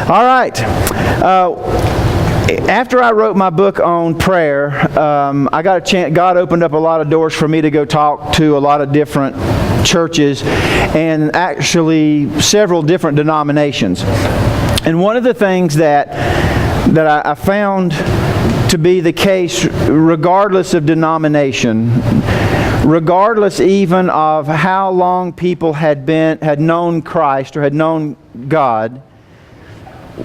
All right. After I wrote my book on prayer, I got a chance. God opened up a lot of doors for me to go talk to a lot of different churches and actually several different denominations. And one of the things that I found to be the case, regardless of denomination, regardless even of how long people had known Christ or had known God,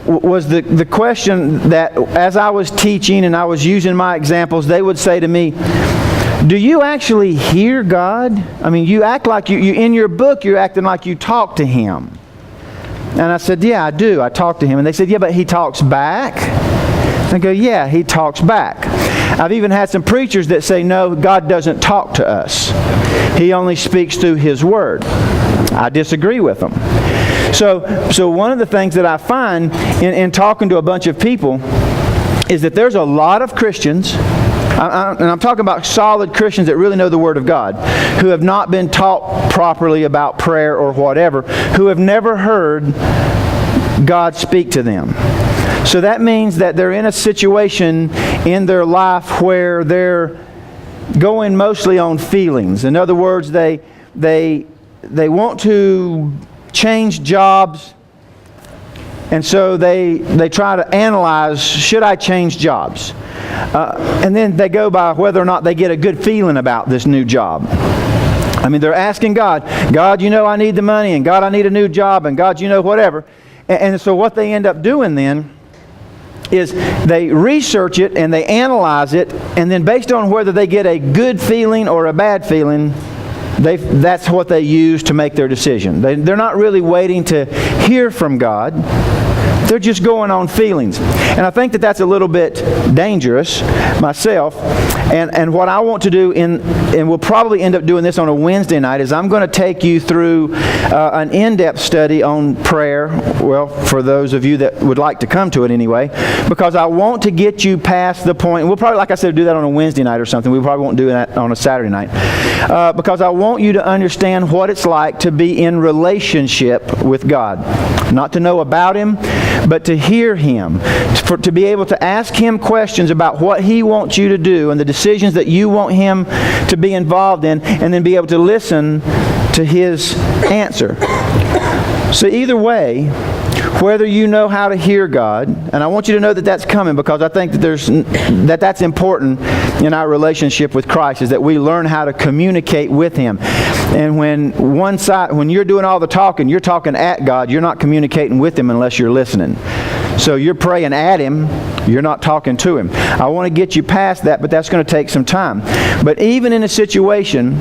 was the question that as I was teaching and I was using my examples, they would say to me, do you actually hear God? I mean, you act like you in your book, you're acting like you talk to Him. And I said, yeah, I do. I talk to Him. And they said, yeah, but He talks back? I go, yeah, He talks back. I've even had some preachers that say, no, God doesn't talk to us. He only speaks through His Word. I disagree with them. So one of the things that I find in talking to a bunch of people is that there's a lot of Christians, and I'm talking about solid Christians that really know the Word of God, who have not been taught properly about prayer or whatever, who have never heard God speak to them. So that means that they're in a situation in their life where they're going mostly on feelings. In other words, they want to change jobs, and so they try to analyze, should I change jobs? And then they go by whether or not they get a good feeling about this new job. I mean, they're asking God, you know I need the money, and God, I need a new job, and God, you know whatever. And so what they end up doing then is they research it and they analyze it, and then based on whether they get a good feeling or a bad feeling, that's what they use to make their decision. They're not really waiting to hear from God. They're just going on feelings. And I think that that's a little bit dangerous myself. And what I want to do, and we'll probably end up doing this on a Wednesday night, is I'm going to take you through an in-depth study on prayer. Well, for those of you that would like to come to it anyway, because I want to get you past the point, and we'll probably, like I said, do that on a Wednesday night or something. We probably won't do that on a Saturday night. Because I want you to understand what it's like to be in relationship with God. Not to know about Him, but to hear Him, to be able to ask Him questions about what He wants you to do and the decisions that you want Him to be involved in, and then be able to listen to His answer. So either way, whether you know how to hear God, and I want you to know that that's coming, because I think that that's important in our relationship with Christ, is that we learn how to communicate with Him. And when you're doing all the talking, you're talking at God, you're not communicating with Him unless you're listening. So you're praying at Him, you're not talking to Him. I want to get you past that, but that's going to take some time. But even in a situation,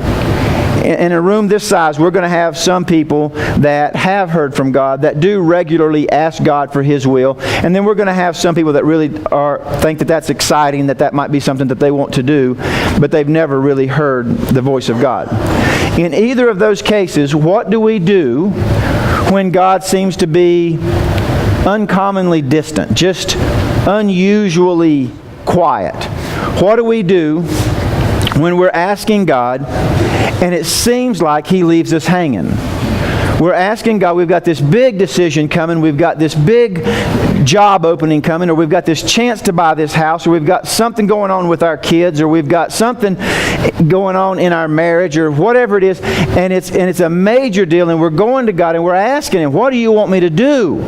in a room this size, we're going to have some people that have heard from God, that do regularly ask God for His will. And then we're going to have some people that really think that that's exciting, that might be something that they want to do, but they've never really heard the voice of God. In either of those cases, what do we do when God seems to be uncommonly distant, just unusually quiet? What do we do when we're asking God and it seems like He leaves us hanging? We're asking God, we've got this big decision coming, we've got this big job opening coming, or we've got this chance to buy this house, or we've got something going on with our kids, or we've got something going on in our marriage, or whatever it is, and it's a major deal, and we're going to God and we're asking Him, what do you want me to do?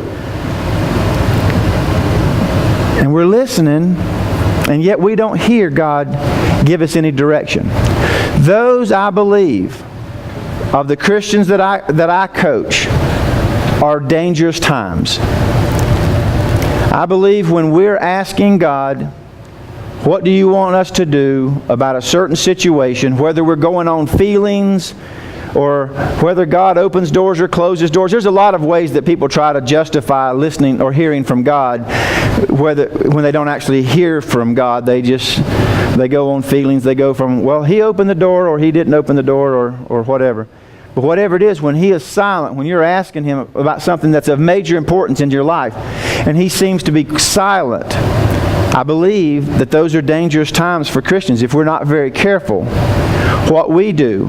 And we're listening, and yet we don't hear God give us any direction. Those, I believe, of the Christians that I coach, are dangerous times. I believe when we're asking God, what do you want us to do about a certain situation, whether we're going on feelings or whether God opens doors or closes doors. There's a lot of ways that people try to justify listening or hearing from God, when they don't actually hear from God. They go on feelings. They go from, well, He opened the door, or He didn't open the door, or whatever. But whatever it is, when He is silent, when you're asking Him about something that's of major importance in your life, and He seems to be silent, I believe that those are dangerous times for Christians if we're not very careful. What we do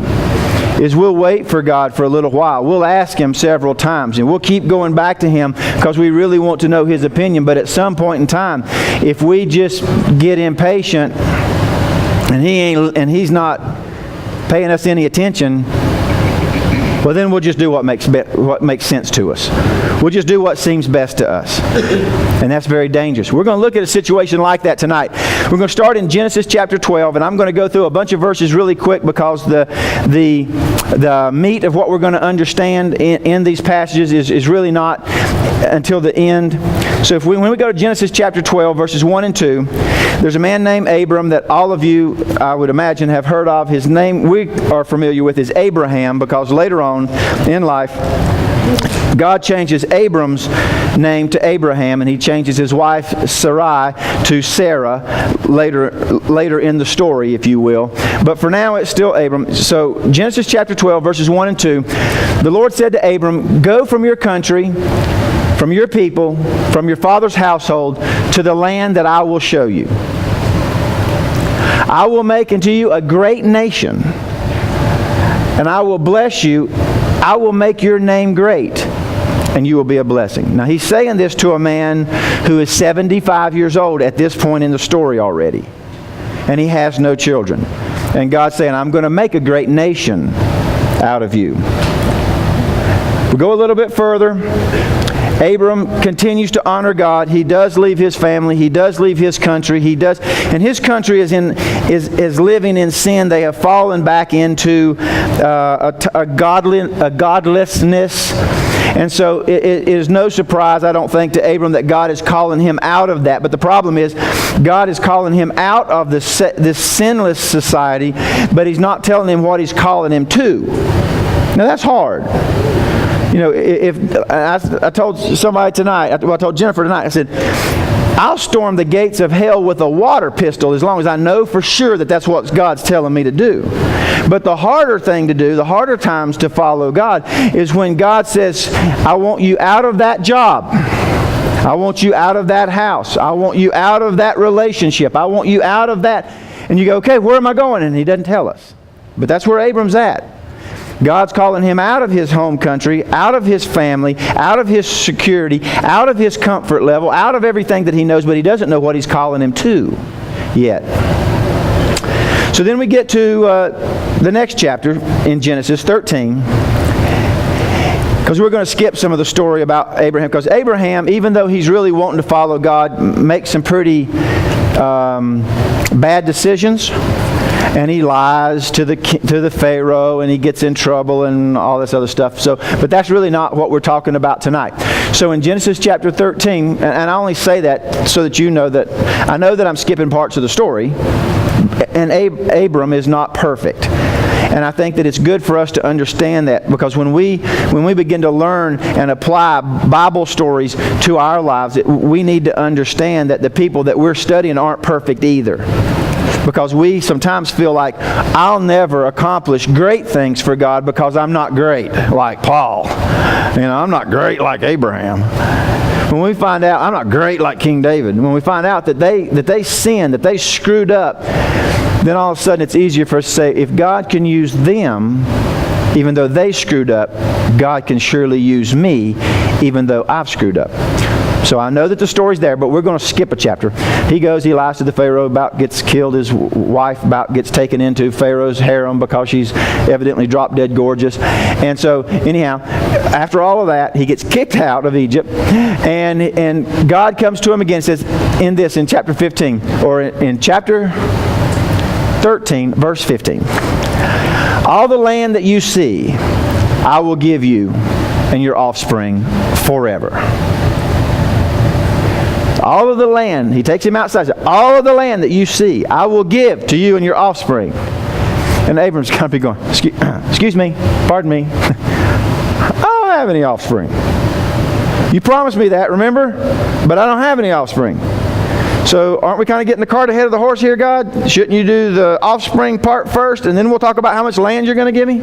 is we'll wait for God for a little while. We'll ask Him several times, and we'll keep going back to Him because we really want to know His opinion. But at some point in time, if we just get impatient and He's not paying us any attention, well, then we'll just do what makes sense to us. We'll just do what seems best to us. And that's very dangerous. We're going to look at a situation like that tonight. We're going to start in Genesis chapter 12, and I'm going to go through a bunch of verses really quick because the meat of what we're going to understand in these passages is really not until the end. So when we go to Genesis chapter 12, verses 1 and 2, there's a man named Abram that all of you, I would imagine, have heard of. His name we are familiar with is Abraham, because later on in life, God changes Abram's name to Abraham, and He changes his wife Sarai to Sarah later in the story, if you will. But for now, it's still Abram. So Genesis chapter 12, verses 1 and 2, the Lord said to Abram, "Go from your country, from your people, from your father's household, to the land that I will show you. I will make unto you a great nation, and I will bless you. I will make your name great, and you will be a blessing." Now, he's saying this to a man who is 75 years old at this point in the story already, and he has no children. And God's saying, "I'm going to make a great nation out of you." We go a little bit further. Abram continues to honor God. He does leave his family. He does leave his country. And his country is living in sin. They have fallen back into a godlessness. And so it is no surprise, I don't think, to Abram that God is calling him out of that. But the problem is, God is calling him out of this sinless society, but He's not telling him what He's calling him to. Now that's hard. You know, if I told somebody tonight, I told Jennifer tonight, I said, I'll storm the gates of hell with a water pistol as long as I know for sure that that's what God's telling me to do. But the harder thing to do, the harder times to follow God, is when God says, "I want you out of that job. I want you out of that house. I want you out of that relationship. I want you out of that." And you go, "Okay, where am I going?" And He doesn't tell us. But that's where Abram's at. God's calling him out of his home country, out of his family, out of his security, out of his comfort level, out of everything that he knows, but he doesn't know what He's calling him to yet. So then we get to the next chapter in Genesis 13, because we're going to skip some of the story about Abraham, because Abraham, even though he's really wanting to follow God, makes some pretty bad decisions. And he lies to the Pharaoh, and he gets in trouble and all this other stuff. But that's really not what we're talking about tonight. So in Genesis chapter 13, and I only say that so that you know that I know that I'm skipping parts of the story, and Abram is not perfect. And I think that it's good for us to understand that, because when we begin to learn and apply Bible stories to our lives, we need to understand that the people that we're studying aren't perfect either. Because we sometimes feel like, I'll never accomplish great things for God because I'm not great like Paul. I'm not great like Abraham. When we find out, I'm not great like King David. When we find out that they sinned, that they screwed up, then all of a sudden it's easier for us to say, if God can use them, even though they screwed up, God can surely use me, even though I've screwed up. So I know that the story's there, but we're going to skip a chapter. He lies to the Pharaoh, about gets killed. His wife about gets taken into Pharaoh's harem because she's evidently drop dead gorgeous. And so anyhow, after all of that, he gets kicked out of Egypt, and God comes to him again and says, in chapter 15, or in chapter 13, verse 15, "All the land that you see, I will give you and your offspring forever." All of the land, he takes him outside, says, "All of the land that you see, I will give to you and your offspring." And Abram's kind of be going, excuse me, pardon me, I don't have any offspring. You promised me that, remember? But I don't have any offspring. So aren't we kind of getting the cart ahead of the horse here, God? Shouldn't you do the offspring part first, and then we'll talk about how much land you're going to give me?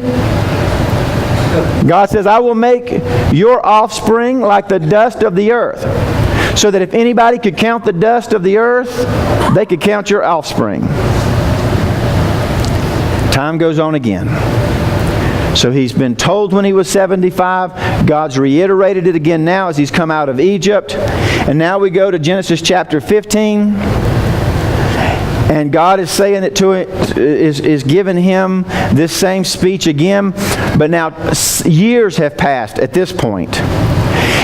God says, "I will make your offspring like the dust of the earth." So that if anybody could count the dust of the earth, they could count your offspring. Time goes on again. So he's been told when he was 75. God's reiterated it again now as he's come out of Egypt. And now we go to Genesis chapter 15. And God is saying it to it, is giving him this same speech again. But now years have passed at this point.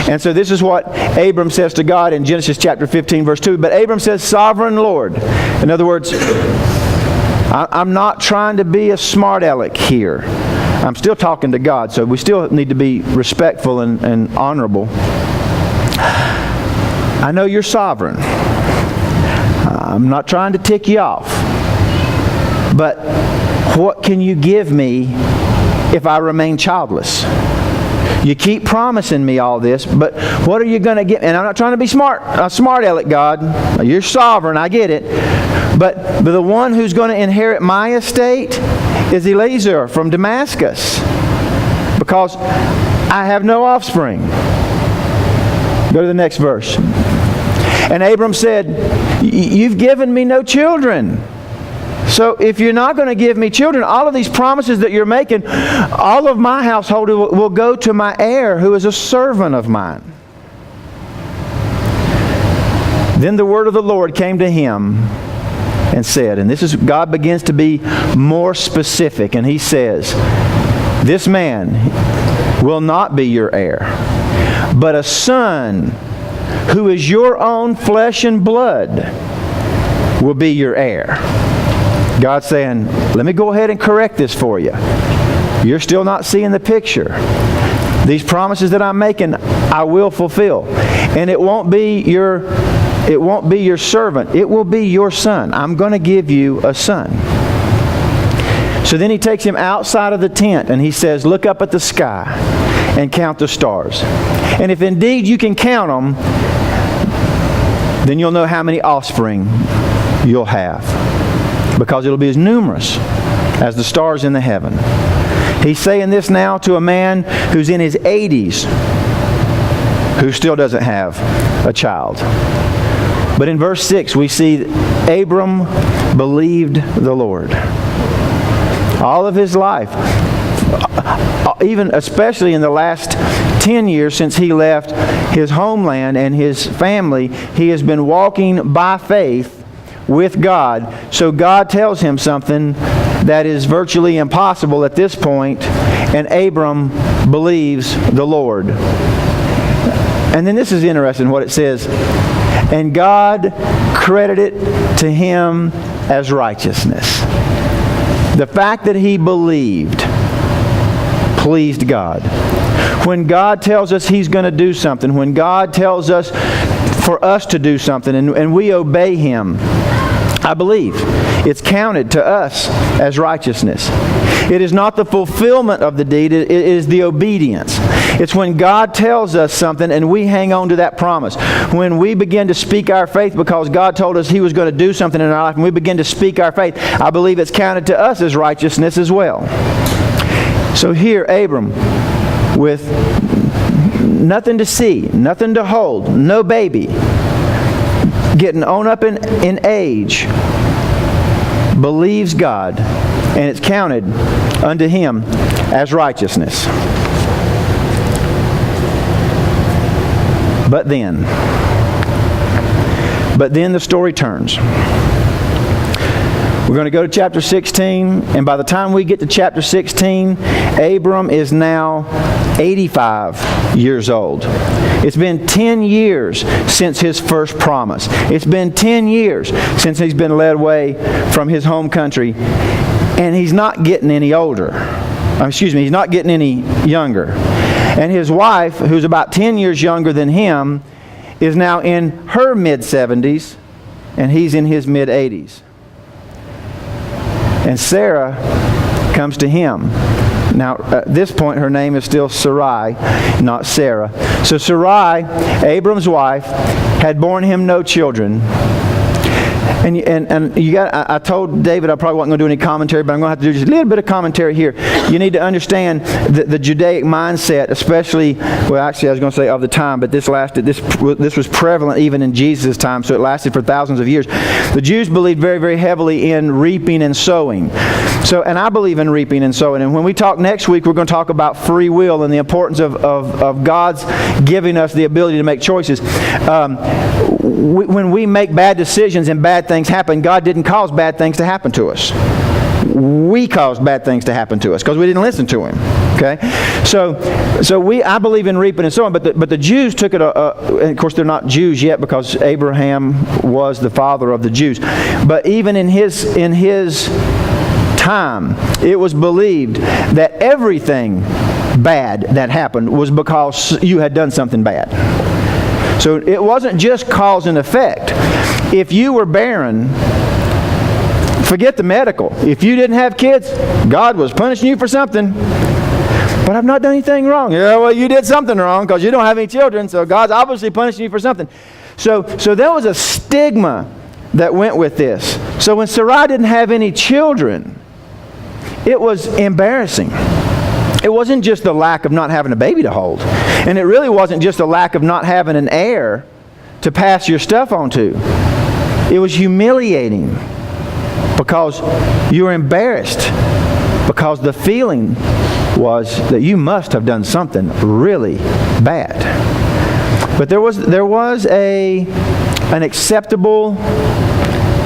And so this is what Abram says to God in Genesis chapter 15 verse 2. But Abram says, Sovereign Lord. In other words, I'm not trying to be a smart aleck here. I'm still talking to God, so we still need to be respectful and honorable. I know you're sovereign. I'm not trying to tick you off. But what can you give me if I remain childless? You keep promising me all this, but what are you going to get? And I'm not trying to be a smart aleck, God. You're sovereign, I get it. But the one who's going to inherit my estate is Eliezer from Damascus, because I have no offspring. Go to the next verse. And Abram said, you've given me no children. So if you're not going to give me children, all of these promises that you're making, all of my household will go to my heir, who is a servant of mine. Then the word of the Lord came to him and said, and this is, God begins to be more specific, and he says, this man will not be your heir, but a son who is your own flesh and blood will be your heir. God's saying, let me go ahead and correct this for you. You're still not seeing the picture. These promises that I'm making, I will fulfill. And it won't be your servant. It will be your son. I'm going to give you a son. So then he takes him outside of the tent and he says, look up at the sky and count the stars. And if indeed you can count them, then you'll know how many offspring you'll have, because it'll be as numerous as the stars in the heaven. He's saying this now to a man who's in his 80s, who still doesn't have a child. But in verse 6 we see Abram believed the Lord. All of his life, even especially in the last 10 years since he left his homeland and his family, he has been walking by faith with God. So God tells him something that is virtually impossible at this point, and Abram believes the Lord. And then this is interesting what it says. And God credited it to him as righteousness. The fact that he believed pleased God. When God tells us he's going to do something, when God tells us for us to do something and we obey him, I believe it's counted to us as righteousness. It is not the fulfillment of the deed, it is the obedience. It's when God tells us something and we hang on to that promise. When we begin to speak our faith because God told us he was going to do something in our life, and we begin to speak our faith, I believe it's counted to us as righteousness as well. So here, Abram, with nothing to see, nothing to hold, no baby, getting on up in age, believes God, and it's counted unto him as righteousness. But then the story turns. We're going to go to chapter 16, and by the time we get to chapter 16, Abram is now 85 years old. It's been 10 years since his first promise. It's been 10 years since he's been led away from his home country, and he's not getting any older. He's not getting any younger. And his wife, who's about 10 years younger than him, is now in her mid-70s, and he's in his mid-80s. And Sarah comes to him. Now, at this point, her name is still Sarai, not Sarah. So Sarai, Abram's wife, had borne him no children. And you got. I told David I probably wasn't going to do any commentary, but I'm going to have to do just a little bit of commentary here. You need to understand the Judaic mindset, especially. Well, actually, I was going to say of the time, but this was prevalent even in Jesus' time, so it lasted for thousands of years. The Jews believed very, very heavily in reaping and sowing. So, and I believe in reaping and sowing. And when we talk next week, we're going to talk about free will and the importance of God's giving us the ability to make choices. When we make bad decisions and bad things happen, God didn't cause bad things to happen to us. We caused bad things to happen to us because we didn't listen to Him. Okay, so I believe in reaping and sowing, but the Jews took it. And of course, they're not Jews yet because Abraham was the father of the Jews. But even in his time, it was believed that everything bad that happened was because you had done something bad. So it wasn't just cause and effect. If you were barren, forget the medical. If you didn't have kids, God was punishing you for something. But I've not done anything wrong. Yeah, well, you did something wrong because you don't have any children, so God's obviously punishing you for something. So there was a stigma that went with this. So when Sarai didn't have any children, it was embarrassing. It wasn't just the lack of not having a baby to hold. And it really wasn't just a lack of not having an heir to pass your stuff on to. It was humiliating because you were embarrassed because the feeling was that you must have done something really bad. But there was an acceptable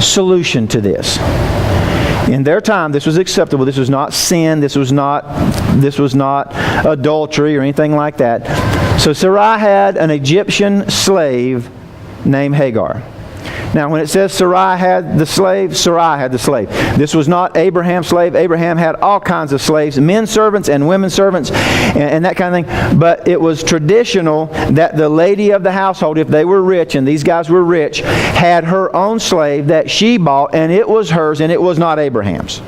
solution to this. In their time, this was acceptable. This was not sin. This was not adultery or anything like that. So Sarai had an Egyptian slave named Hagar. Now, when it says Sarai had the slave, Sarai had the slave. This was not Abraham's slave. Abraham had all kinds of slaves, men servants and women servants and that kind of thing. But it was traditional that the lady of the household, if they were rich, and these guys were rich, had her own slave that she bought, and it was hers, and it was not Abraham's.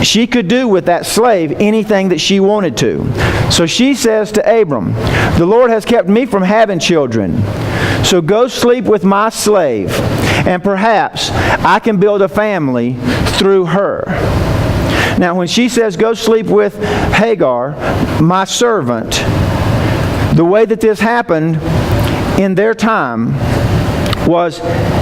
She could do with that slave anything that she wanted to. So she says to Abram, "The Lord has kept me from having children. So go sleep with my slave, and perhaps I can build a family through her." Now, when she says, "Go sleep with Hagar, my servant," the way that this happened in their time was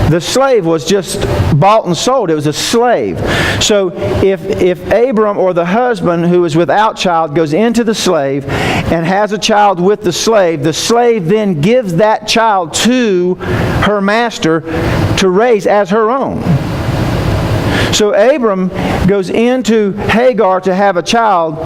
the slave was just bought and sold. It was a slave. So if Abram or the husband who is without child goes into the slave and has a child with the slave then gives that child to her master to raise as her own. So Abram goes into Hagar to have a child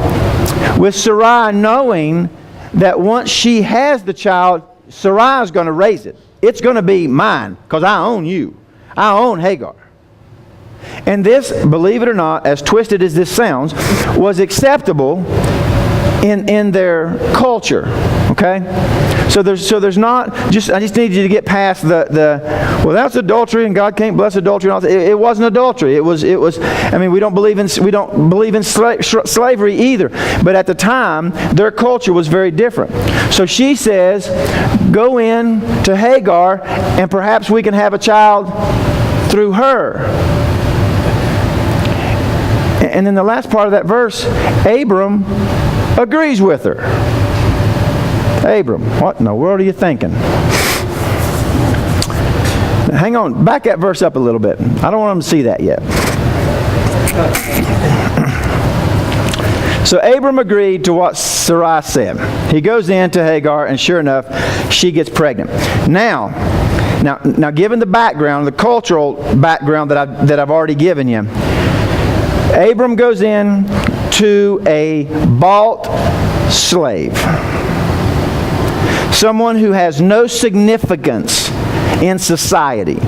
with Sarai, knowing that once she has the child, Sarai is going to raise it. It's going to be mine because I own you. I own Hagar. And this, believe it or not, as twisted as this sounds, was acceptable in their culture. Okay? So there's not just, I just need you to get past well, that's adultery and God can't bless adultery and all that. It wasn't adultery. It was I mean, we don't believe in slavery either. But at the time, their culture was very different. So she says, "Go in to Hagar and perhaps we can have a child through her." And in the last part of that verse, Abram agrees with her. Abram, what in the world are you thinking? Hang on, back that verse up a little bit. I don't want them to see that yet. So Abram agreed to what Sarai said. He goes in to Hagar, and sure enough, she gets pregnant. Now, given the background, the cultural background that I've already given you, Abram goes in to a bought slave. Someone who has no significance in society.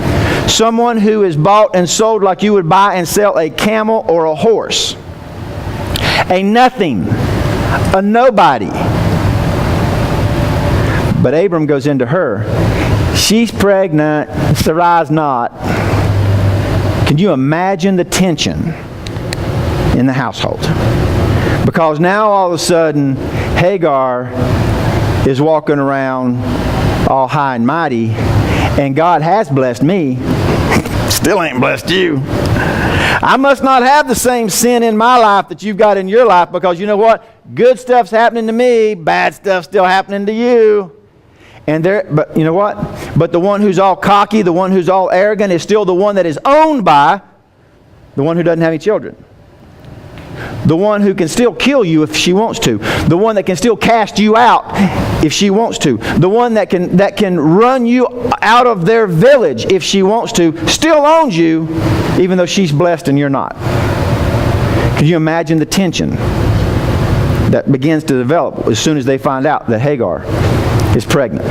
Someone who is bought and sold like you would buy and sell a camel or a horse. A nothing. A nobody. But Abram goes into her. She's pregnant. Sarai's not. Can you imagine the tension in the household? Because now all of a sudden Hagar is walking around all high and mighty, and God has blessed me, still ain't blessed you. I must not have the same sin in my life that you've got in your life, because you know what? Good stuff's happening to me, bad stuff's still happening to you. But you know what? But the one who's all cocky, the one who's all arrogant, is still the one that is owned by the one who doesn't have any children. The one who can still kill you if she wants to. The one that can still cast you out if she wants to. The one that can run you out of their village if she wants to, still owns you, even though she's blessed and you're not. Can you imagine the tension that begins to develop as soon as they find out that Hagar is pregnant?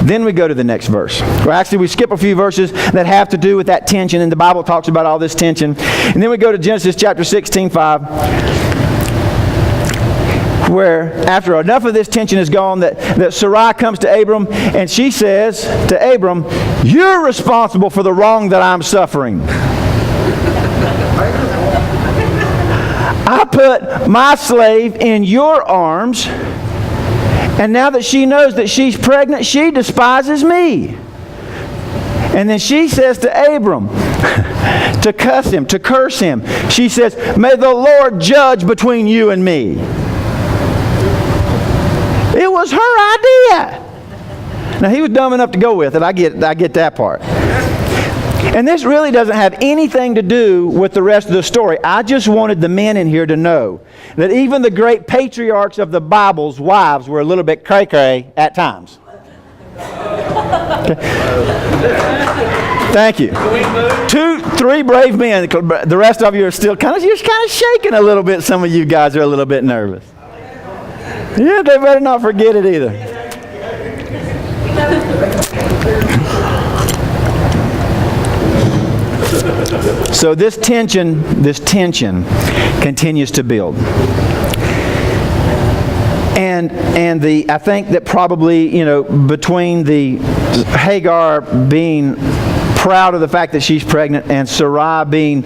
Then we go to the next verse. Well, actually, we skip a few verses that have to do with that tension, and the Bible talks about all this tension. And then we go to Genesis chapter 16:5, where after enough of this tension is gone, that Sarai comes to Abram, and she says to Abram, "You're responsible for the wrong that I'm suffering. I put my slave in your arms, and now that she knows that she's pregnant, she despises me." And then she says to Abram, to cuss him, to curse him, she says, "May the Lord judge between you and me." It was her idea. Now, he was dumb enough to go with it. I get that part. And this really doesn't have anything to do with the rest of the story. I just wanted the men in here to know that even the great patriarchs of the Bible's wives were a little bit cray-cray at times. Okay. Thank you. 2, 3 brave men. The rest of you are still kind of shaking a little bit. Some of you guys are a little bit nervous. Yeah, they better not forget it either. So this tension continues to build. And I think that probably, between the Hagar being proud of the fact that she's pregnant and Sarai being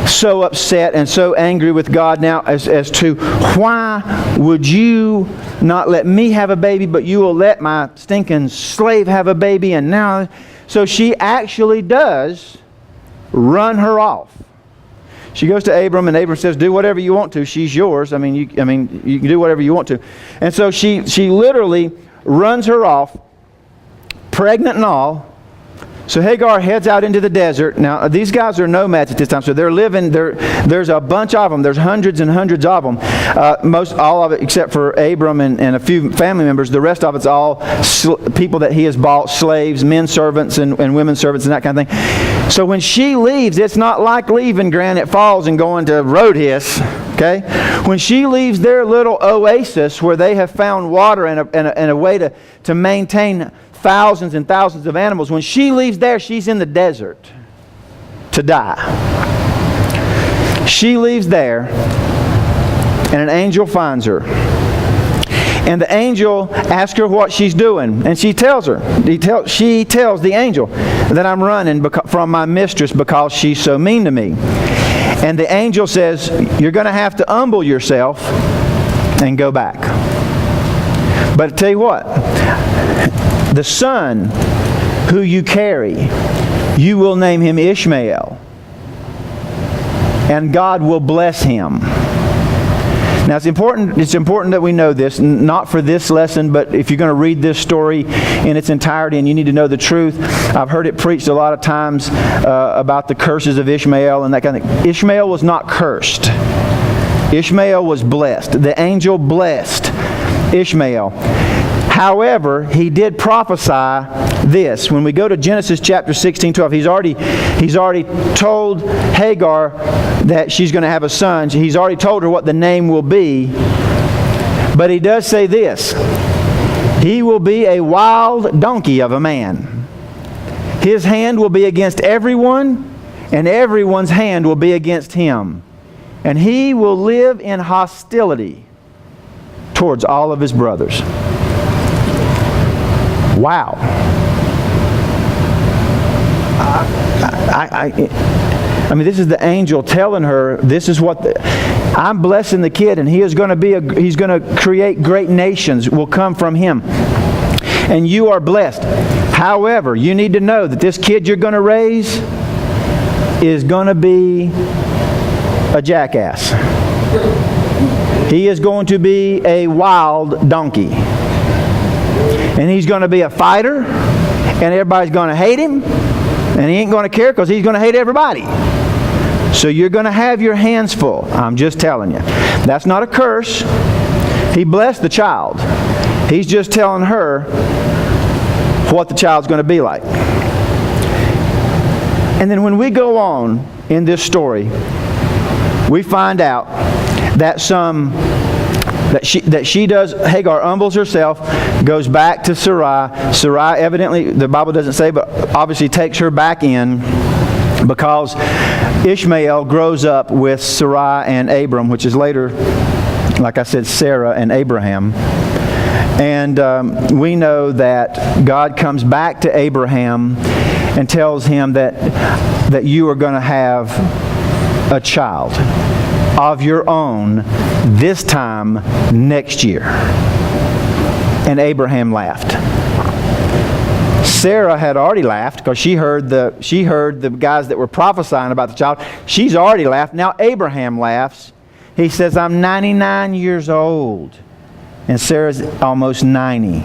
so upset and so angry with God now as to why would you not let me have a baby, but you will let my stinking slave have a baby, and now, so she actually does run her off. She goes to Abram, and Abram says, "Do whatever you want to. She's yours. I mean, you can do whatever you want to." And so she literally runs her off, pregnant and all. So Hagar heads out into the desert. Now, these guys are nomads at this time, so they're living there. There's a bunch of them. There's hundreds and hundreds of them. All of it, except for Abram and a few family members. The rest of it's all people that he has bought, slaves, men servants, and women servants, and that kind of thing. So when she leaves, it's not like leaving Granite Falls and going to Roadhiss. Okay, when she leaves their little oasis where they have found water and a way to maintain thousands and thousands of animals, when she leaves there, she's in the desert to die. She leaves there, and an angel finds her. And the angel asks her what she's doing, and she tells the angel that I'm running from my mistress because she's so mean to me. And the angel says, "You're going to have to humble yourself and go back." But I tell you what, the son who you carry, you will name him Ishmael, and God will bless him. Now, it's important that we know this, not for this lesson, but if you're going to read this story in its entirety and you need to know the truth. I've heard it preached a lot of times about the curses of Ishmael and that kind of thing. Ishmael was not cursed. Ishmael was blessed. The angel blessed Ishmael. However, he did prophesy this. When we go to Genesis chapter 16:12, he's already told Hagar that she's going to have a son. He's already told her what the name will be. But he does say this: he will be a wild donkey of a man. His hand will be against everyone, and everyone's hand will be against him. And he will live in hostility towards all of his brothers. Wow. I mean, this is the angel telling her, this is what I'm blessing the kid, and he's going to create great nations will come from him. And you are blessed. However, you need to know that this kid you're going to raise is going to be a jackass. He is going to be a wild donkey. And he's going to be a fighter, and everybody's going to hate him, and he ain't going to care because he's going to hate everybody. So you're going to have your hands full. I'm just telling you. That's not a curse. He blessed the child. He's just telling her what the child's going to be like. And then when we go on in this story, we find out that Hagar humbles herself, goes back to Sarai. Sarai evidently, the Bible doesn't say, but obviously takes her back in because Ishmael grows up with Sarai and Abram, which is later, like I said, Sarah and Abraham. And we know that God comes back to Abraham and tells him that you are going to have a child of your own this time next year. And Abraham laughed. Sarah had already laughed because she heard the guys that were prophesying about the child. She's already laughed. Now Abraham laughs. He says, I'm 99 years old. And Sarah's almost 90.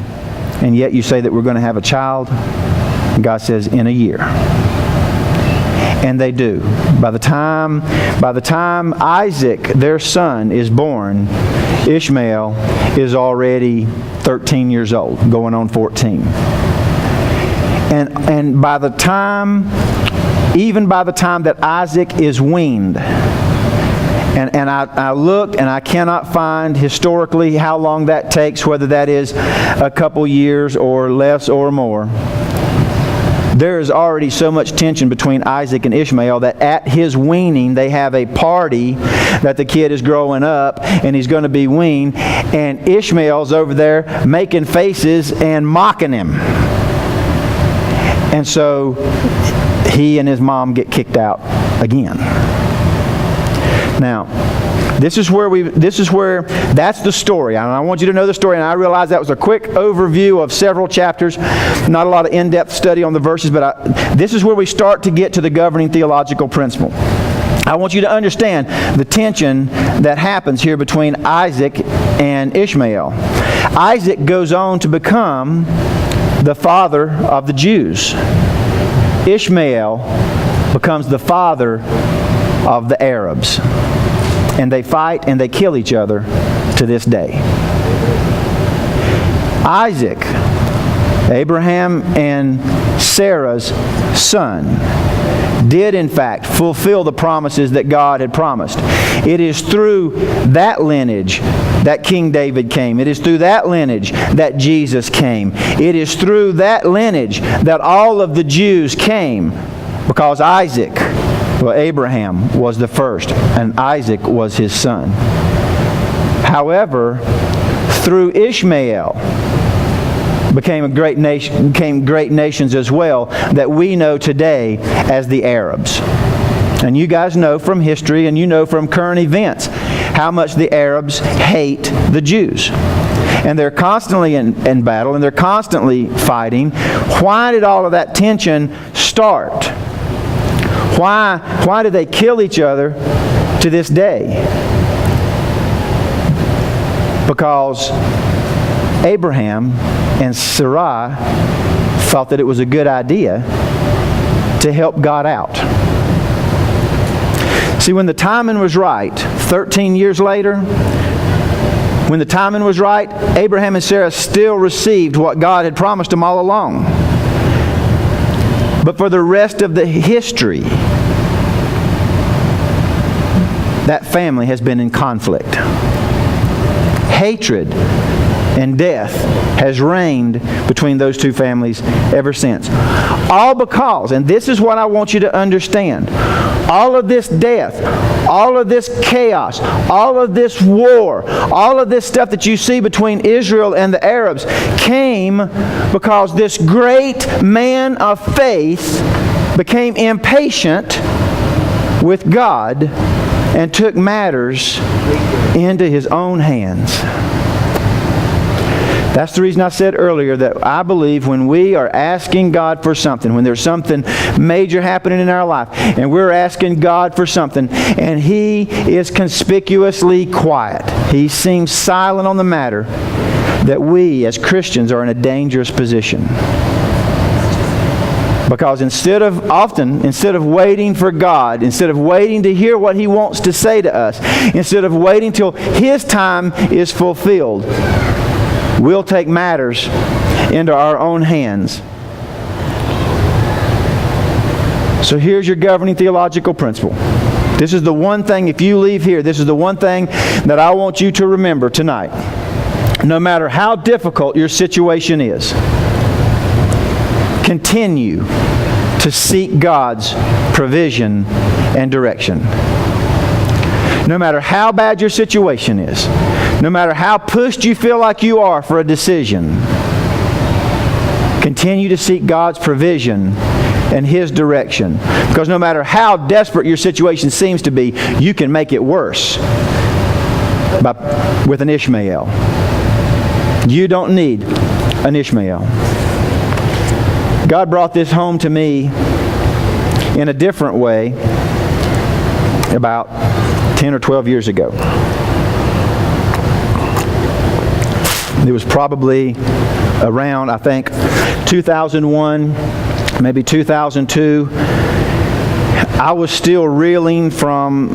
And yet you say that we're going to have a child? And God says, in a year. And they do. By the time Isaac, their son, is born, Ishmael is already 13 years old, going on 14. And by the time that Isaac is weaned, and I looked and I cannot find historically how long that takes, whether that is a couple years or less or more. There is already so much tension between Isaac and Ishmael that at his weaning they have a party that the kid is growing up and he's going to be weaned, and Ishmael's over there making faces and mocking him. And so he and his mom get kicked out again. Now, that's the story. And I want you to know the story. And I realize that was a quick overview of several chapters. Not a lot of in-depth study on the verses, but this is where we start to get to the governing theological principle. I want you to understand the tension that happens here between Isaac and Ishmael. Isaac goes on to become the father of the Jews. Ishmael becomes the father of the Arabs. And they fight and they kill each other to this day. Isaac, Abraham and Sarah's son, did in fact fulfill the promises that God had promised. It is through that lineage that King David came. It is through that lineage that Jesus came. It is through that lineage that all of the Jews came, because Abraham was the first, and Isaac was his son. However, through Ishmael became great nations as well that we know today as the Arabs. And you guys know from history and you know from current events how much the Arabs hate the Jews. And they're constantly in battle and they're constantly fighting. Why did all of that tension start? Why do they kill each other to this day? Because Abraham and Sarai thought that it was a good idea to help God out. See, when the timing was right, 13 years later, when the timing was right, Abraham and Sarah still received what God had promised them all along. But for the rest of the history, that family has been in conflict. Hatred and death has reigned between those two families ever since. All because, and this is what I want you to understand, all of this death, all of this chaos, all of this war, all of this stuff that you see between Israel and the Arabs came because this great man of faith became impatient with God and took matters into his own hands. That's the reason I said earlier that I believe when we are asking God for something, when there's something major happening in our life, and we're asking God for something, and He is conspicuously quiet, He seems silent on the matter, that we as Christians are in a dangerous position. Because instead of waiting for God, instead of waiting to hear what He wants to say to us, instead of waiting till His time is fulfilled, we'll take matters into our own hands. So here's your governing theological principle. This is the one thing, if you leave here, this is the one thing that I want you to remember tonight. No matter how difficult your situation is, continue to seek God's provision and direction. No matter how bad your situation is, no matter how pushed you feel like you are for a decision, continue to seek God's provision and His direction. Because no matter how desperate your situation seems to be, you can make it worse with an Ishmael. You don't need an Ishmael. God brought this home to me in a different way about 10 or 12 years ago. It was probably around, I think, 2001, maybe 2002. I was still reeling from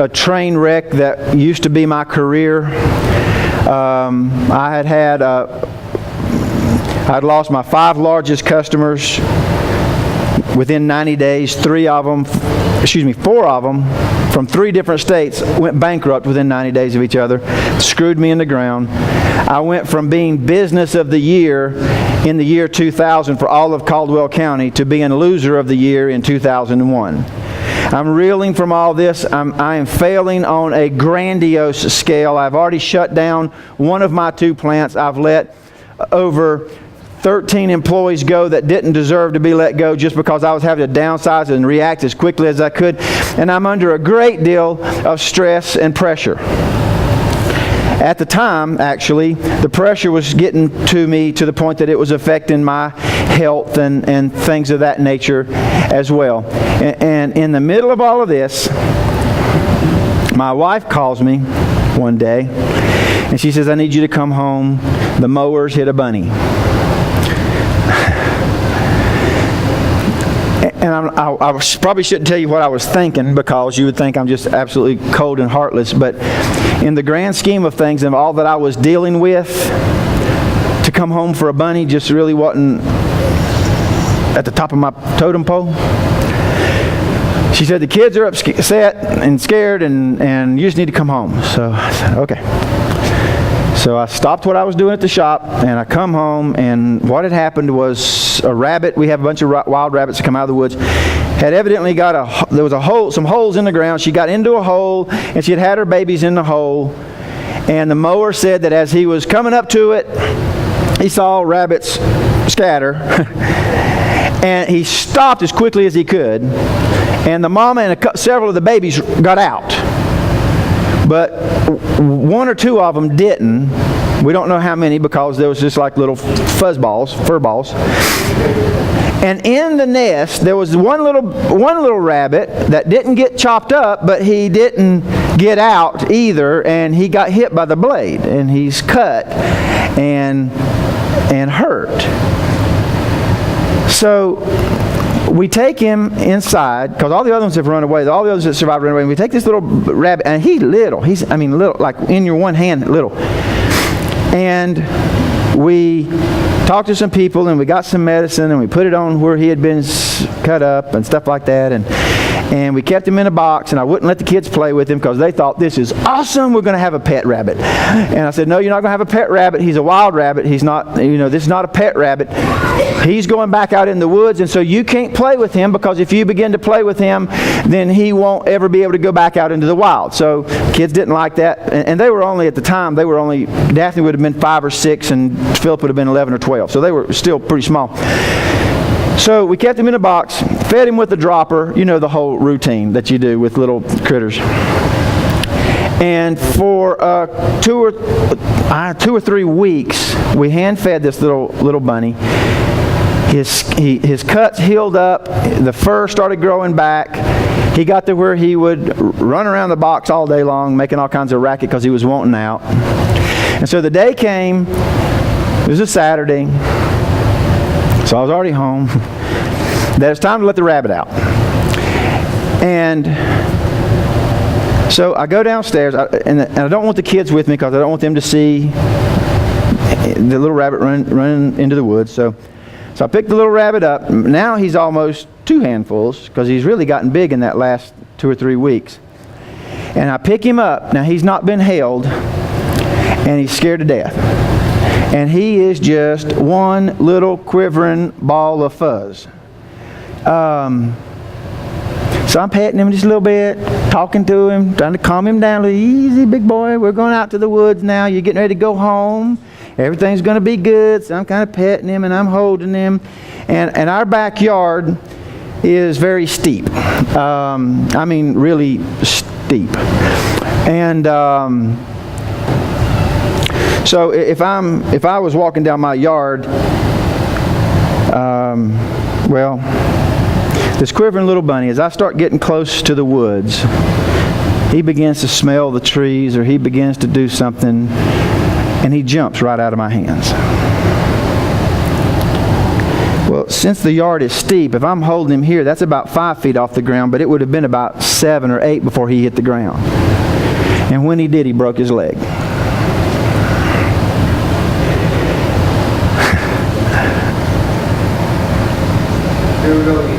a train wreck that used to be my career. I'd lost my 5 largest customers within 90 days. 4 of them from 3 different states went bankrupt within 90 days of each other. Screwed me in the ground. I went from being business of the year in the year 2000 for all of Caldwell County to being loser of the year in 2001. I'm reeling from all this. I am failing on a grandiose scale. I've already shut down one of my 2 plants. I've let over 13 employees go that didn't deserve to be let go just because I was having to downsize and react as quickly as I could. And I'm under a great deal of stress and pressure. At the time, actually, the pressure was getting to me to the point that it was affecting my health and things of that nature as well. And in the middle of all of this, my wife calls me one day and she says, "I need you to come home. The mowers hit a bunny." And I probably shouldn't tell you what I was thinking, because you would think I'm just absolutely cold and heartless. But in the grand scheme of things and all that I was dealing with, to come home for a bunny just really wasn't at the top of my totem pole. She said, "The kids are upset and scared and you just need to come home." So I said, okay. So I stopped what I was doing at the shop and I come home, and what had happened was a rabbit, we have a bunch of wild rabbits that come out of the woods, had evidently there was some holes in the ground. She got into a hole and she had her babies in the hole, and the mower said that as he was coming up to it, he saw rabbits scatter and he stopped as quickly as he could, and the mama and several of the babies got out. But 1 or 2 of them didn't. We don't know how many, because there was just like little fur balls. And in the nest, there was one little rabbit that didn't get chopped up, but he didn't get out either, and he got hit by the blade, and he's cut and hurt. So we take him inside, because all the other ones have run away. All the others that survived run away. And we take this little rabbit, and he's little. He's little, like in your one hand, little. And we talked to some people, and we got some medicine, and we put it on where he had been cut up and stuff like that. And we kept him in a box, and I wouldn't let the kids play with him because they thought, "This is awesome, we're going to have a pet rabbit." And I said, "No, you're not going to have a pet rabbit. He's a wild rabbit. He's not, this is not a pet rabbit. He's going back out in the woods, and so you can't play with him, because if you begin to play with him, then he won't ever be able to go back out into the wild." So kids didn't like that, and they were only, at the time, Daphne would have been 5 or 6, and Philip would have been 11 or 12. So they were still pretty small. So we kept him in a box, fed him with a dropper, the whole routine that you do with little critters. And for 2 or 3 weeks, we hand-fed this little bunny. His cuts healed up. The fur started growing back. He got to where he would run around the box all day long, making all kinds of racket because he was wanting out. And so the day came. It was a Saturday, so I was already home. That it's time to let the rabbit out. And so I go downstairs, and I don't want the kids with me because I don't want them to see the little rabbit running into the woods. So I picked the little rabbit up. Now he's almost 2 handfuls because he's really gotten big in that last 2 or 3 weeks. And I pick him up. Now he's not been held, and he's scared to death. And he is just one little quivering ball of fuzz. So I'm petting him just a little bit, talking to him, trying to calm him down. Easy, big boy. We're going out to the woods now. You're getting ready to go home. Everything's going to be good. So I'm kind of petting him and I'm holding him. And our backyard is very steep. I mean, really steep. And so if I was walking down my yard, this quivering little bunny, as I start getting close to the woods, he begins to smell the trees, or he begins to do something, and he jumps right out of my hands. Well, since the yard is steep, if I'm holding him here, that's about 5 feet off the ground, but it would have been about 7 or 8 before he hit the ground. And when he did, he broke his leg. Here we go again.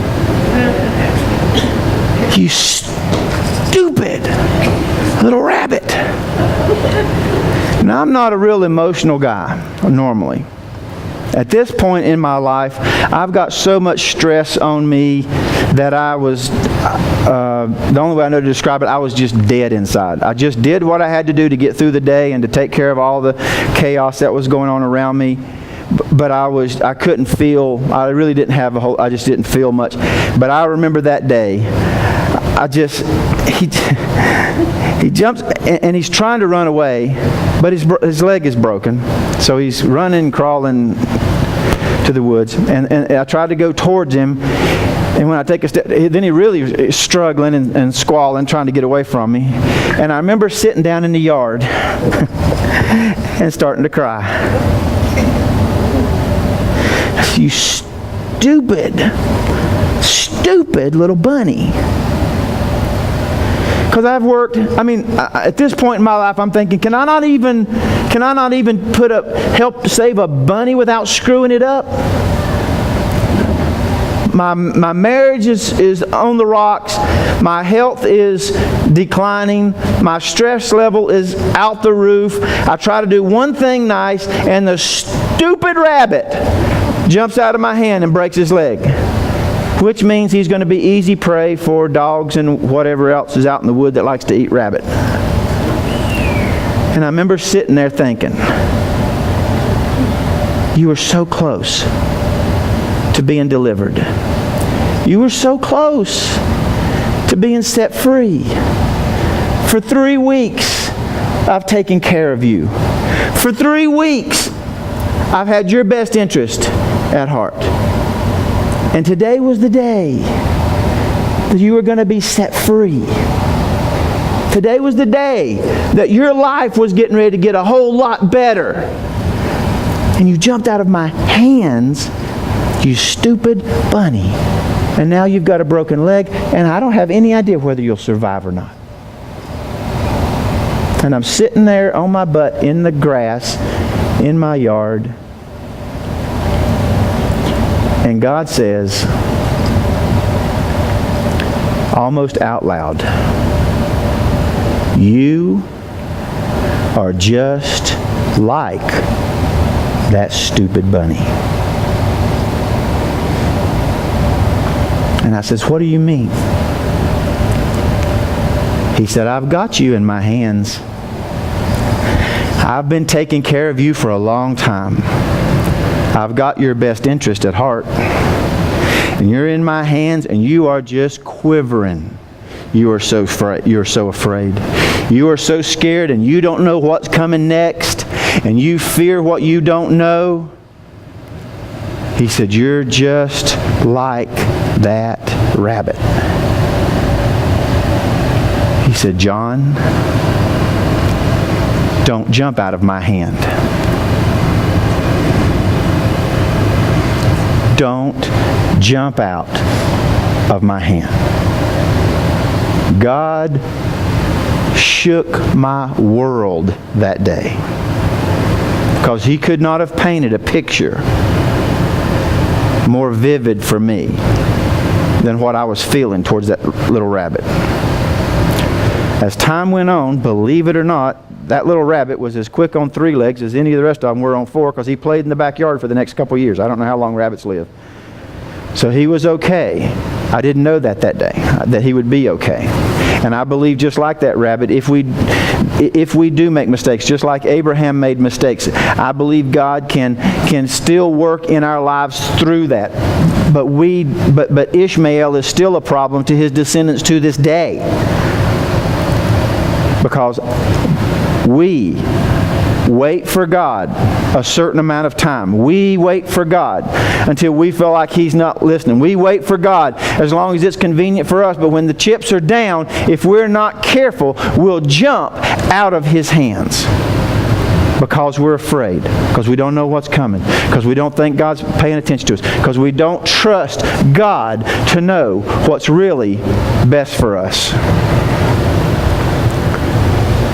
You stupid little rabbit. Now, I'm not a real emotional guy normally. At this point in my life, I've got so much stress on me that I was, the only way I know to describe it, I was just dead inside. I just did what I had to do to get through the day and to take care of all the chaos that was going on around me. But I couldn't feel, I really didn't have I just didn't feel much. But I remember that day, he jumps and he's trying to run away, but his leg is broken. So he's running, crawling to the woods. And I tried to go towards him. And when I take a step, then he really is struggling and squalling, trying to get away from me. And I remember sitting down in the yard and starting to cry. You stupid little bunny. Because I've worked, at this point in my life, I'm thinking, can I not even help save a bunny without screwing it up? My marriage is on the rocks. My health is declining. My stress level is out the roof. I try to do one thing nice, and the stupid rabbit jumps out of my hand and breaks his leg, which means he's going to be easy prey for dogs and whatever else is out in the wood that likes to eat rabbit. And I remember sitting there thinking, you were so close to being delivered. You were so close to being set free. For 3 weeks, I've taken care of you. For 3 weeks, I've had your best interest at heart. And today was the day that you were going to be set free. Today was the day that your life was getting ready to get a whole lot better. And you jumped out of my hands, you stupid bunny. And now you've got a broken leg, and I don't have any idea whether you'll survive or not. And I'm sitting there on my butt in the grass in my yard. And God says, almost out loud, you are just like that stupid bunny. And I says, what do you mean? He said, I've got you in my hands. I've been taking care of you for a long time. I've got your best interest at heart. And you're in my hands, and you are just quivering. You are so afraid. You are so scared, and you don't know what's coming next. and you fear what you don't know, he said, you're just like that rabbit. He said, John, don't jump out of my hand. Don't jump out of my hand. God shook my world that day because he could not have painted a picture more vivid for me than what I was feeling towards that little rabbit. As time went on, believe it or not, that little rabbit was as quick on 3 legs as any of the rest of them were on 4 because he played in the backyard for the next couple of years. I don't know how long rabbits live. So he was okay. I didn't know that day, that he would be okay. And I believe just like that rabbit, if we do make mistakes, just like Abraham made mistakes, I believe God can still work in our lives through that. But Ishmael is still a problem to his descendants to this day. Because we wait for God a certain amount of time. We wait for God until we feel like he's not listening. We wait for God as long as it's convenient for us. But when the chips are down, if we're not careful, we'll jump out of his hands. Because we're afraid. Because we don't know what's coming. Because we don't think God's paying attention to us. Because we don't trust God to know what's really best for us.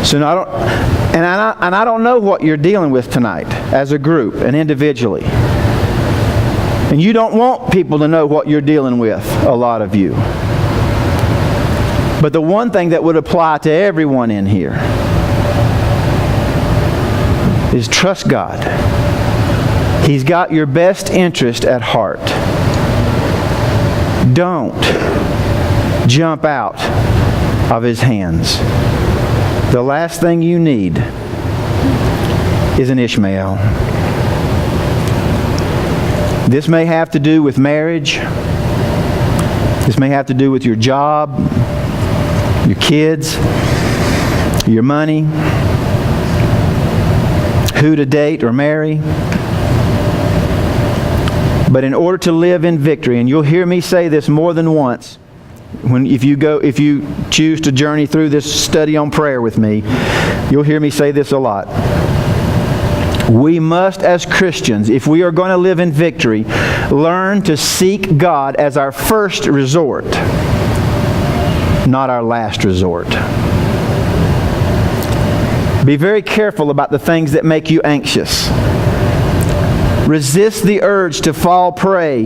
So I don't know what you're dealing with tonight as a group and individually. And you don't want people to know what you're dealing with, a lot of you. But the one thing that would apply to everyone in here is trust God. He's got your best interest at heart. Don't jump out of his hands. The last thing you need is an Ishmael. This may have to do with marriage. This may have to do with your job, your kids, your money, who to date or marry. But in order to live in victory, and you'll hear me say this more than once, if you choose to journey through this study on prayer with me, you'll hear me say this a lot. We must, as Christians, if we are going to live in victory, learn to seek God as our first resort, not our last resort. Be very careful about the things that make you anxious. Resist the urge to fall prey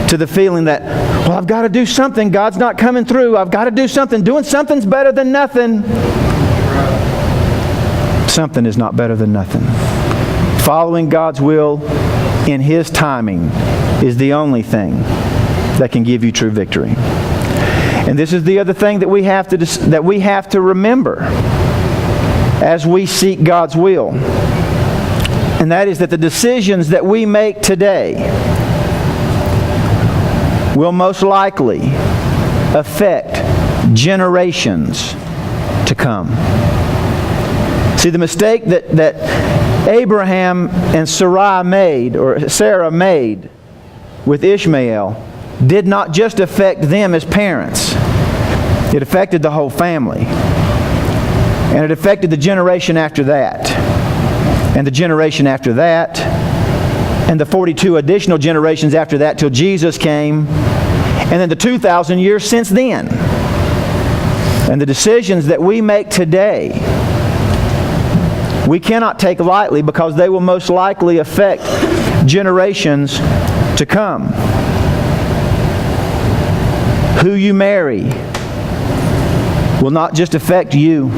to the feeling that, well, I've got to do something. God's not coming through. I've got to do something. Doing something's better than nothing. Something is not better than nothing. Following God's will in His timing is the only thing that can give you true victory. And this is the other thing that we have to remember as we seek God's will. And that is that the decisions that we make today will most likely affect generations to come. See, the mistake that Abraham and Sarah made with Ishmael did not just affect them as parents. It affected the whole family. And it affected the generation after that. And the generation after that. And the 42 additional generations after that till Jesus came. And then the 2,000 years since then. And the decisions that we make today, we cannot take lightly because they will most likely affect generations to come. Who you marry will not just affect you.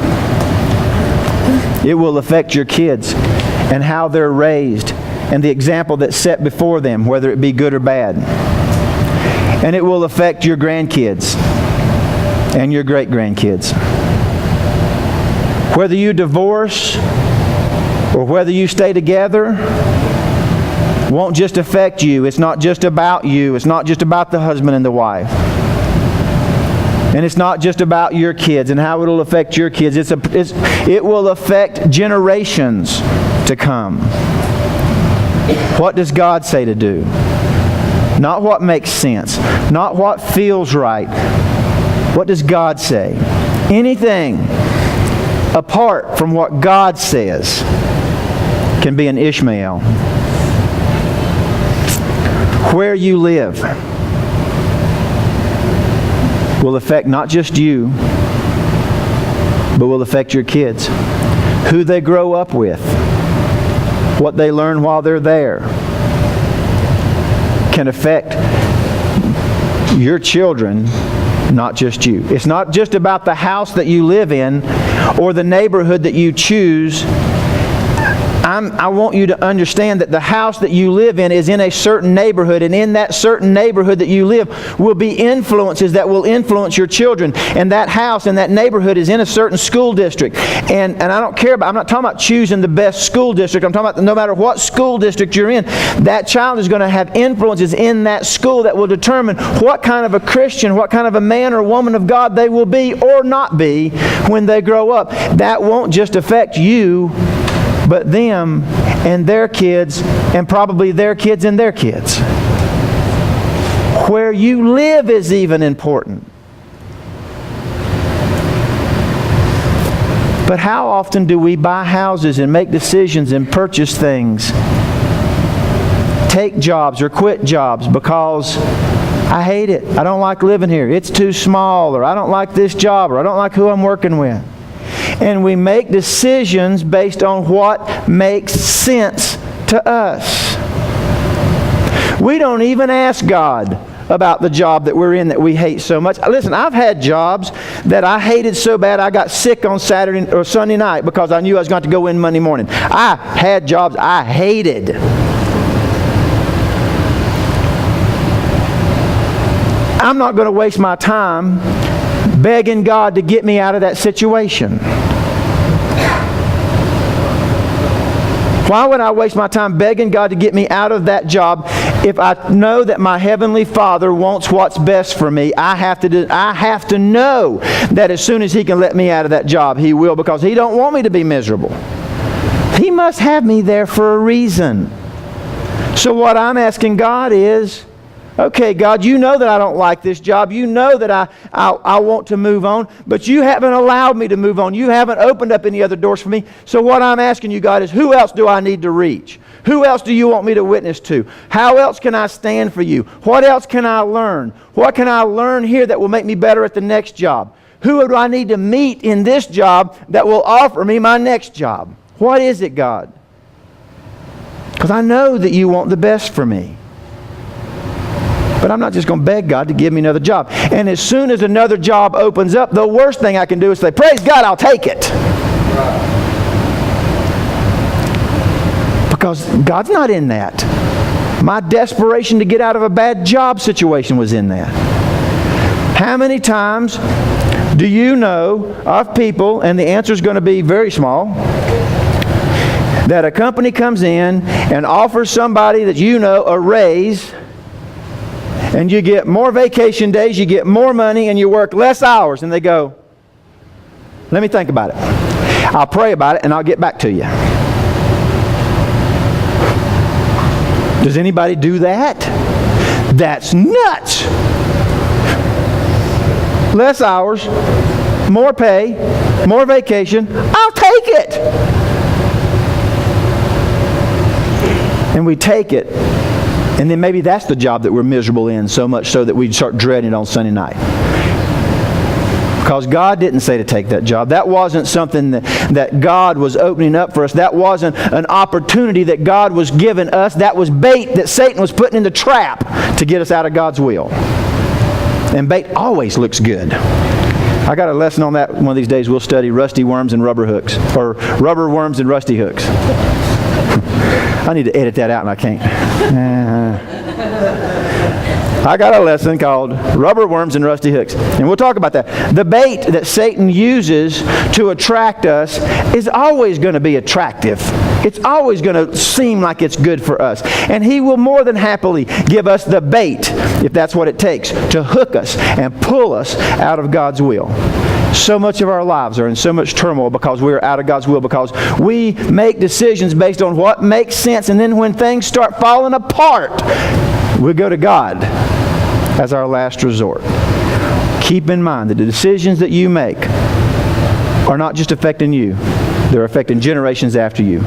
It will affect your kids and how they're raised and the example that's set before them, whether it be good or bad. And it will affect your grandkids and your great-grandkids. Whether you divorce or whether you stay together won't just affect you. It's not just about you. It's not just about the husband and the wife. And it's not just about your kids and how it will affect your kids. It will affect generations to come. What does God say to do? Not what makes sense. Not what feels right. What does God say? Anything apart from what God says can be an Ishmael. Where you live will affect not just you, but will affect your kids. Who they grow up with, what they learn while they're there, can affect your children, not just you. It's not just about the house that you live in or the neighborhood that you choose. I want you to understand that the house that you live in is in a certain neighborhood, and in that certain neighborhood that you live will be influences that will influence your children. And that house and that neighborhood is in a certain school district. And I don't care about, I'm not talking about choosing the best school district. I'm talking about no matter what school district you're in, that child is going to have influences in that school that will determine what kind of a Christian, what kind of a man or woman of God they will be or not be when they grow up. That won't just affect you, but them and their kids, and probably their kids and their kids. Where you live is even important. But how often do we buy houses and make decisions and purchase things, take jobs or quit jobs because I hate it, I don't like living here, it's too small, or I don't like this job, or I don't like who I'm working with. And we make decisions based on what makes sense to us. We don't even ask God about the job that we're in that we hate so much. Listen, I've had jobs that I hated so bad I got sick on Saturday or Sunday night because I knew I was going to go in Monday morning. I had jobs I hated. I'm not going to waste my time begging God to get me out of that situation. Why would I waste my time begging God to get me out of that job if I know that my Heavenly Father wants what's best for me? I have to know that as soon as He can let me out of that job, He will, because He don't want me to be miserable. He must have me there for a reason. So what I'm asking God is, okay, God, you know that I don't like this job. You know that I want to move on, but you haven't allowed me to move on. You haven't opened up any other doors for me. So what I'm asking you, God, is who else do I need to reach? Who else do you want me to witness to? How else can I stand for you? What else can I learn? What can I learn here that will make me better at the next job? Who do I need to meet in this job that will offer me my next job? What is it, God? Because I know that you want the best for me. But I'm not just going to beg God to give me another job. And as soon as another job opens up, the worst thing I can do is say, praise God, I'll take it. Because God's not in that. My desperation to get out of a bad job situation was in that. How many times do you know of people, and the answer is going to be very small, that a company comes in and offers somebody that you know a raise, and you get more vacation days, you get more money, and you work less hours. And they go, let me think about it. I'll pray about it, and I'll get back to you. Does anybody do that? That's nuts. Less hours, more pay, more vacation. I'll take it. And we take it. And then maybe that's the job that we're miserable in, so much so that we start dreading it on Sunday night. Because God didn't say to take that job. That wasn't something that God was opening up for us. That wasn't an opportunity that God was giving us. That was bait that Satan was putting in the trap to get us out of God's will. And bait always looks good. I got a lesson on that one of these days. We'll study rusty worms and rubber hooks. Or rubber worms and rusty hooks. I need to edit that out and I can't. I got a lesson called Rubber Worms and Rusty Hooks. And we'll talk about that. The bait that Satan uses to attract us is always going to be attractive. It's always going to seem like it's good for us. And he will more than happily give us the bait, if that's what it takes, to hook us and pull us out of God's will. So much of our lives are in so much turmoil because we're out of God's will, because we make decisions based on what makes sense, and then when things start falling apart, we go to God as our last resort. Keep in mind that the decisions that you make are not just affecting you, they're affecting generations after you.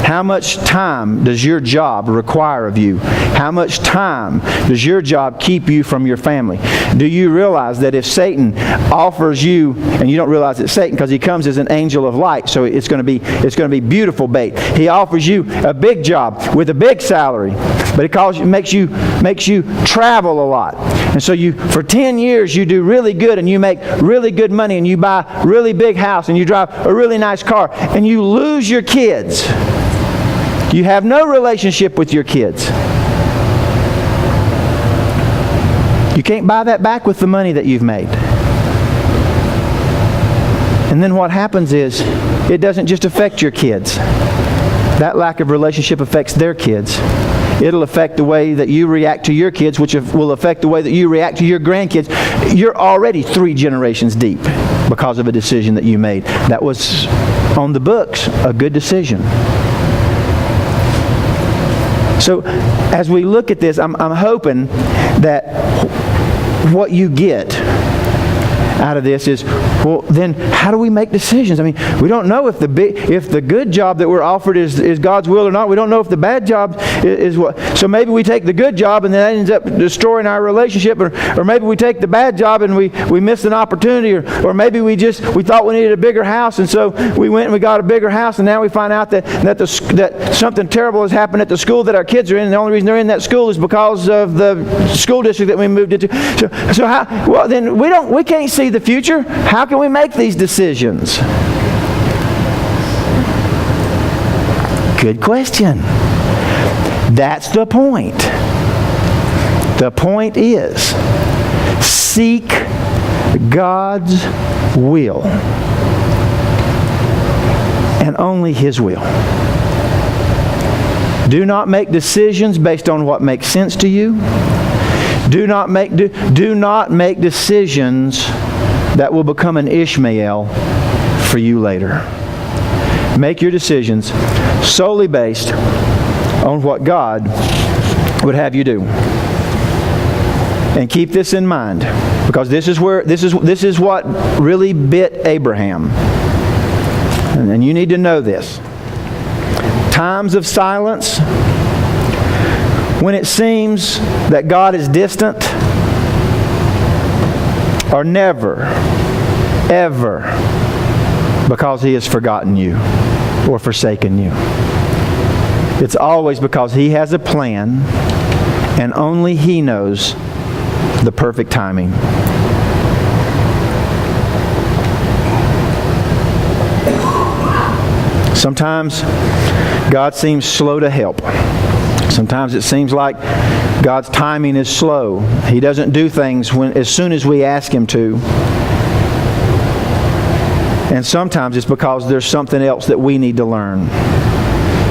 How much time does your job require of you? How much time does your job keep you from your family? Do you realize that if Satan offers you, and you don't realize it's Satan because he comes as an angel of light, so it's going to be beautiful bait. He offers you a big job with a big salary, but it makes you travel a lot. And so for 10 years you do really good, and you make really good money, and you buy a really big house, and you drive a really nice car, and you lose your kids. You have no relationship with your kids. You can't buy that back with the money that you've made. And then what happens is, it doesn't just affect your kids. That lack of relationship affects their kids. It'll affect the way that you react to your kids, which will affect the way that you react to your grandkids. You're already 3 generations deep because of a decision that you made. That was, on the books, a good decision. So as we look at this, I'm hoping that what you get out of this is, well, then how do we make decisions? I mean, we don't know if the good job that we're offered is God's will or not. We don't know if the bad job is what. So maybe we take the good job and that ends up destroying our relationship, or maybe we take the bad job and we missed an opportunity, or maybe we thought we needed a bigger house, and so we went and we got a bigger house, and now we find out that something terrible has happened at the school that our kids are in, and the only reason they're in that school is because of the school district that we moved into. So how? Well, then we can't see the future. How can we make these decisions? Good question. That's the point. The point is, seek God's will, and only His will. Do not make decisions based on what makes sense to you. Do not make decisions that will become an Ishmael for you later. Make your decisions solely based on what God would have you do. And keep this in mind, because this is what really bit Abraham. And you need to know this. Times of silence, when it seems that God is distant, are never, ever because He has forgotten you or forsaken you. It's always because He has a plan, and only He knows the perfect timing. Sometimes God seems slow to help. Sometimes it seems like God's timing is slow. He doesn't do things as soon as we ask Him to. And sometimes it's because there's something else that we need to learn.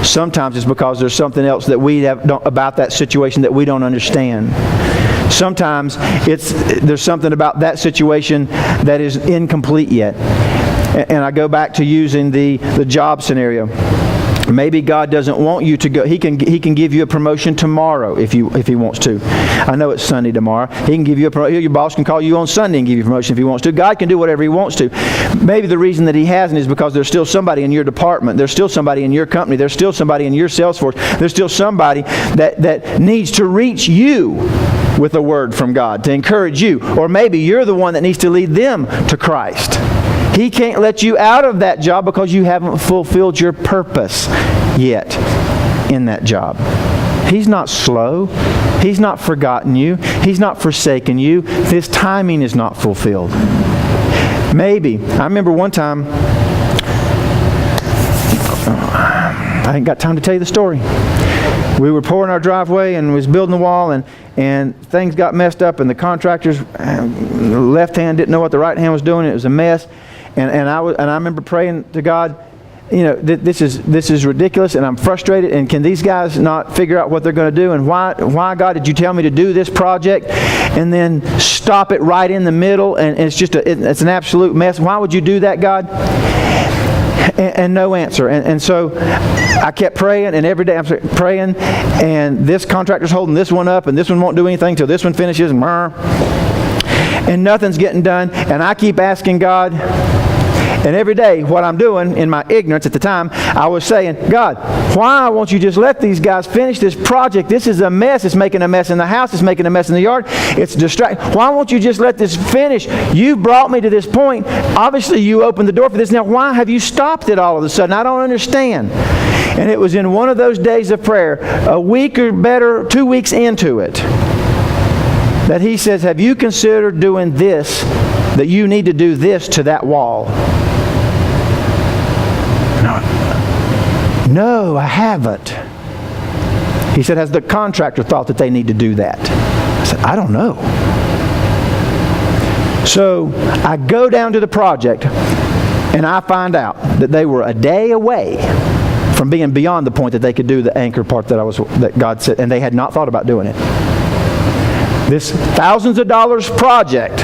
Sometimes it's because there's something else that we have about that situation that we don't understand. Sometimes there's something about that situation that is incomplete yet. And I go back to using the job scenario. Maybe God doesn't want you to go. He can give you a promotion tomorrow if He wants to. I know it's Sunday tomorrow. He can give you a promotion. Your boss can call you on Sunday and give you a promotion if He wants to. God can do whatever He wants to. Maybe the reason that He hasn't is because there's still somebody in your department. There's still somebody in your company. There's still somebody in your sales force. There's still somebody that needs to reach you with a word from God to encourage you. Or maybe you're the one that needs to lead them to Christ. He can't let you out of that job because you haven't fulfilled your purpose yet in that job. He's not slow. He's not forgotten you. He's not forsaken you. His timing is not fulfilled. Maybe. I remember one time, I ain't got time to tell you the story. We were pouring our driveway and was building the wall, and things got messed up, and the contractor's left hand didn't know what the right hand was doing. It was a mess. And I remember praying to God, this is ridiculous, and I'm frustrated, and can these guys not figure out what they're going to do, and why God did you tell me to do this project? and then stop it right in the middle, and it's just it's an absolute mess. Why would you do that, God? And no answer. And so I kept praying, and every day I'm praying, and this contractor's holding this one up, and this one won't do anything till this one finishes, and nothing's getting done. And I keep asking God, and every day what I'm doing in my ignorance at the time, I was saying, God, why won't you just let these guys finish this project? This is a mess. It's making a mess in the house. It's making a mess in the yard. It's distracting. Why won't you just let this finish? You brought me to this point. Obviously, you opened the door for this. Now, why have you stopped it all of a sudden? I don't understand. And it was in one of those days of prayer, a week or better, 2 weeks into it, that he says, have you considered doing this, that you need to do this to that wall? No, I haven't. He said, has the contractor thought that they need to do that? I said, I don't know. So I go down to the project, and I find out that they were a day away from being beyond the point that they could do the anchor part that God said, and they had not thought about doing it. This thousands of dollars project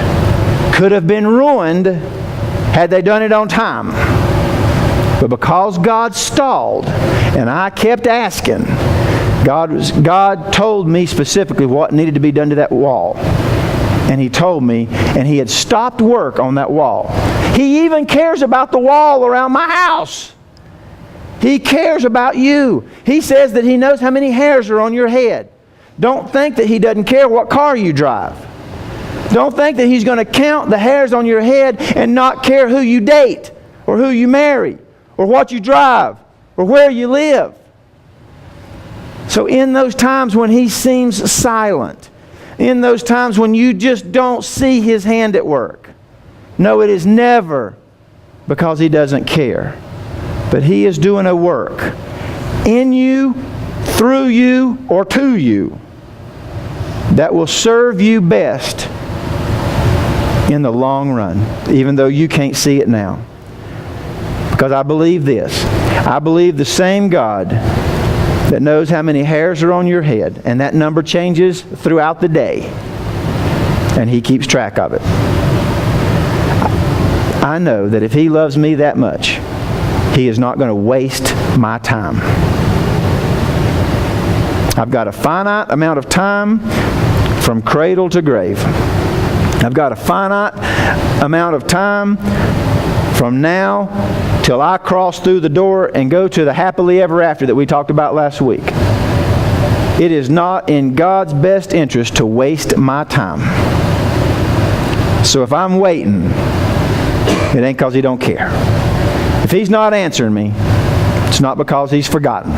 could have been ruined had they done it on time. But because God stalled, and I kept asking, God told me specifically what needed to be done to that wall. And He told me, and He had stopped work on that wall. He even cares about the wall around my house. He cares about you. He says that He knows how many hairs are on your head. Don't think that He doesn't care what car you drive. Don't think that He's going to count the hairs on your head and not care who you date or who you marry, or what you drive, or where you live. So in those times when He seems silent, in those times when you just don't see His hand at work, no, it is never because He doesn't care. But He is doing a work in you, through you, or to you that will serve you best in the long run, even though you can't see it now. Because I believe this. I believe the same God that knows how many hairs are on your head, and that number changes throughout the day, and He keeps track of it. I know that if He loves me that much, He is not going to waste my time. I've got a finite amount of time from cradle to grave. I've got a finite amount of time from now till I cross through the door and go to the happily ever after that we talked about last week. It is not in God's best interest to waste my time. So if I'm waiting, it ain't because He don't care. If He's not answering me, it's not because He's forgotten.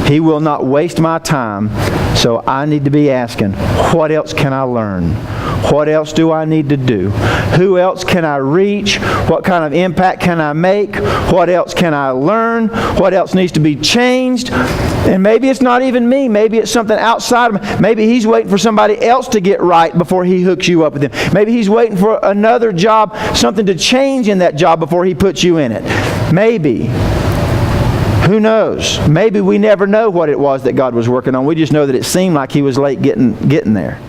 He will not waste my time, so I need to be asking, what else can I learn? What else do I need to do? Who else can I reach? What kind of impact can I make? What else can I learn? What else needs to be changed? And maybe it's not even me. Maybe it's something outside of me. Maybe He's waiting for somebody else to get right before He hooks you up with them. Maybe He's waiting for another job, something to change in that job before He puts you in it. Maybe. Who knows? Maybe we never know what it was that God was working on. We just know that it seemed like He was late getting there.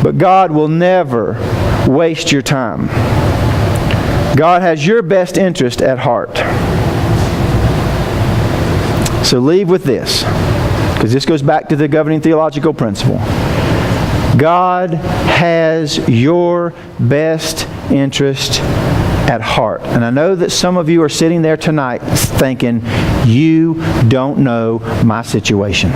But God will never waste your time. God has your best interest at heart. So leave with this, because this goes back to the governing theological principle. God has your best interest at heart. And I know that some of you are sitting there tonight thinking, you don't know my situation.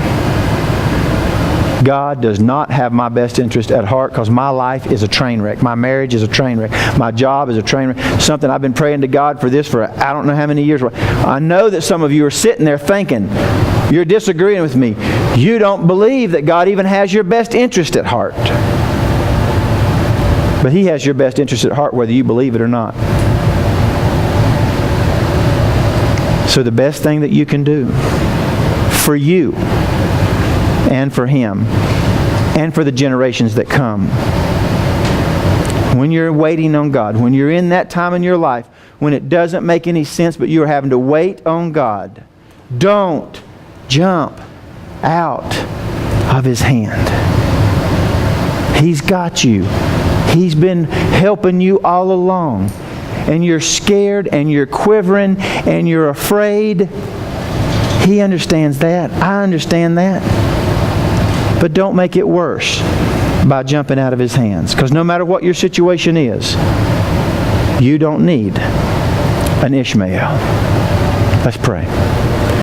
God does not have my best interest at heart, because my life is a train wreck. My marriage is a train wreck. My job is a train wreck. Something I've been praying to God for this for I don't know how many years. I know that some of you are sitting there thinking, you're disagreeing with me. You don't believe that God even has your best interest at heart. But He has your best interest at heart whether you believe it or not. So the best thing that you can do for you and for Him and for the generations that come, when you're waiting on God, when you're in that time in your life when it doesn't make any sense but you're having to wait on God, don't jump out of His hand. He's got you. He's been helping you all along. And you're scared and you're quivering and you're afraid. He understands that. I understand that. But don't make it worse by jumping out of His hands. Because no matter what your situation is, you don't need an Ishmael. Let's pray.